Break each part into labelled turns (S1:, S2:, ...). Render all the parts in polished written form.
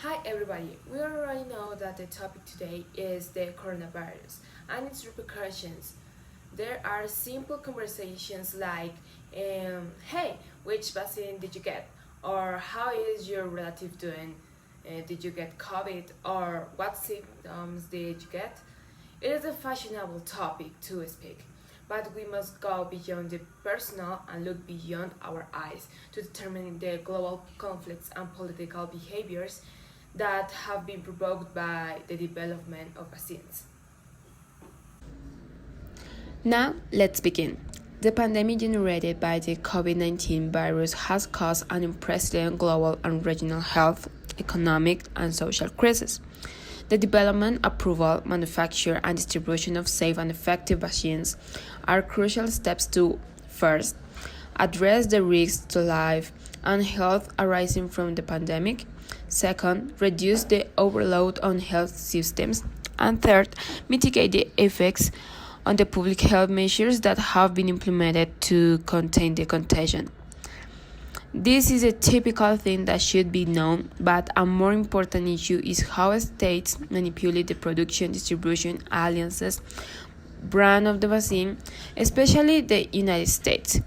S1: Hi everybody, we already know that the topic today is the coronavirus and its repercussions. There are simple conversations like, hey, which vaccine did you get? Or how is your relative doing? Did you get COVID? Or what symptoms did you get? It is a fashionable topic to speak, but we must go beyond the personal and look beyond our eyes to determine the global conflicts and political behaviors that have been provoked by the development of vaccines.
S2: Now, let's begin. The pandemic generated by the COVID-19 virus has caused an unprecedented global and regional health, economic, and social crisis. The development, approval, manufacture, and distribution of safe and effective vaccines are crucial steps to, first, address the risks to life and health arising from the pandemic, second, reduce the overload on health systems, and third, mitigate the effects on the public health measures that have been implemented to contain the contagion. This is a typical thing that should be known, but a more important issue is how states manipulate the production, distribution, alliances, brand of the vaccine, especially the United States,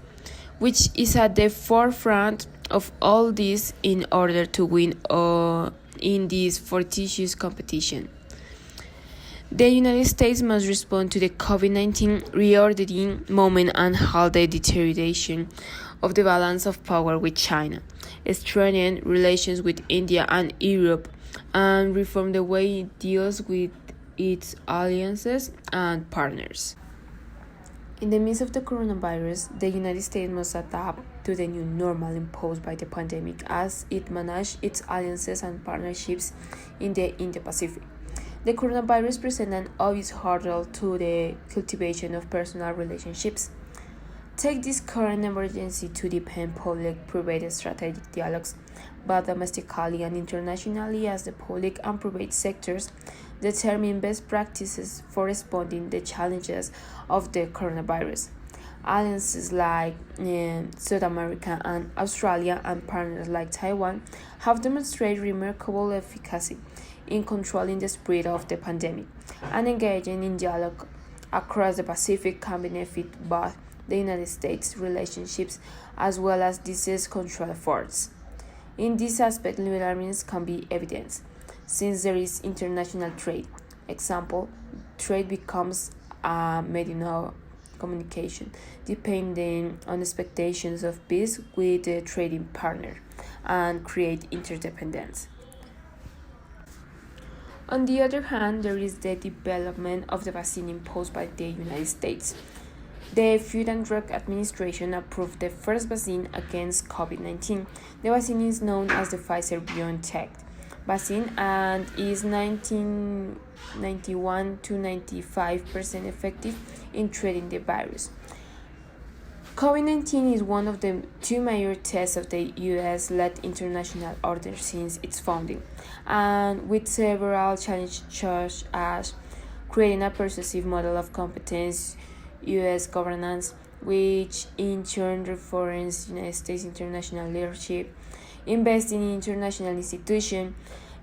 S2: which is at the forefront of all this in order to win in this fortuitous competition. The United States must respond to the COVID-19 reordering moment and halt the deterioration of the balance of power with China, strengthen relations with India and Europe, and reform the way it deals with its alliances and partners. In the midst of the coronavirus, the United States must adapt to the new normal imposed by the pandemic as it manages its alliances and partnerships in the Indo-Pacific. The coronavirus presents an obvious hurdle to the cultivation of personal relationships. Take this current emergency to deepen public-private strategic dialogues, both domestically and internationally, as the public and private sectors determine best practices for responding to the challenges of the coronavirus. Alliances like South America and Australia and partners like Taiwan have demonstrated remarkable efficacy in controlling the spread of the pandemic, and engaging in dialogue across the Pacific can benefit both the United States relationships as well as disease control efforts. In this aspect, liberalism can be evidenced, since there is international trade. Example, trade becomes a medium of communication, depending on expectations of peace with the trading partner, and create interdependence. On the other hand, there is the development of the vaccine imposed by the United States. The Food and Drug Administration approved the first vaccine against COVID-19. The vaccine is known as the Pfizer-BioNTech vaccine and is 91 to 95% effective in treating the virus. COVID-19 is one of the two major tests of the US-led international order since its founding, and with several challenges such as creating a persuasive model of competence, US governance, which in turn reforms United States international leadership, investing in international institutions,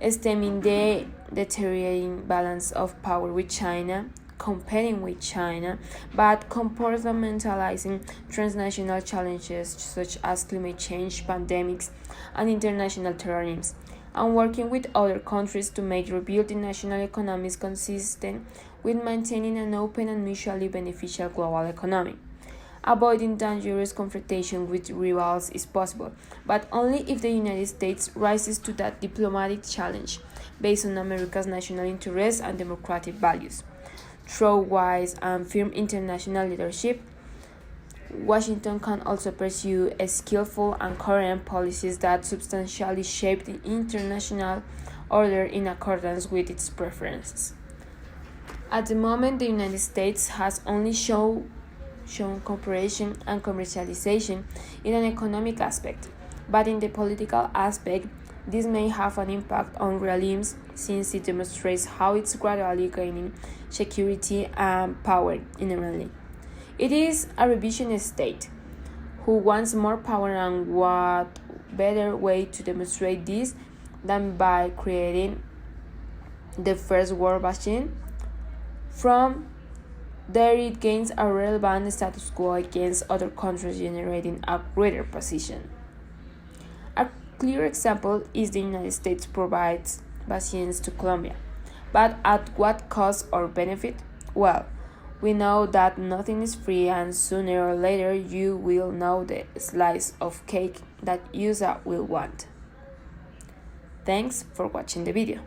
S2: stemming the deteriorating balance of power with China, competing with China, but compartmentalizing transnational challenges such as climate change, pandemics, and international terrorism, and working with other countries to make rebuilding national economies consistent with maintaining an open and mutually beneficial global economy. Avoiding dangerous confrontation with rivals is possible, but only if the United States rises to that diplomatic challenge based on America's national interests and democratic values. Through wise and firm international leadership, Washington can also pursue a skillful and coherent policies that substantially shape the international order in accordance with its preferences. At the moment, the United States has only shown cooperation and commercialization in an economic aspect, but in the political aspect, this may have an impact on realism since it demonstrates how it's gradually gaining security and power inherently. It is a revisionist state who wants more power, and what better way to demonstrate this than by creating the first world vaccine. From there, it gains a relevant status quo against other countries, generating a greater position. A clear example is the United States provides vaccines to Colombia. But at what cost or benefit? Well, we know that nothing is free, and sooner or later you will know the slice of cake that you will want. Thanks for watching the video.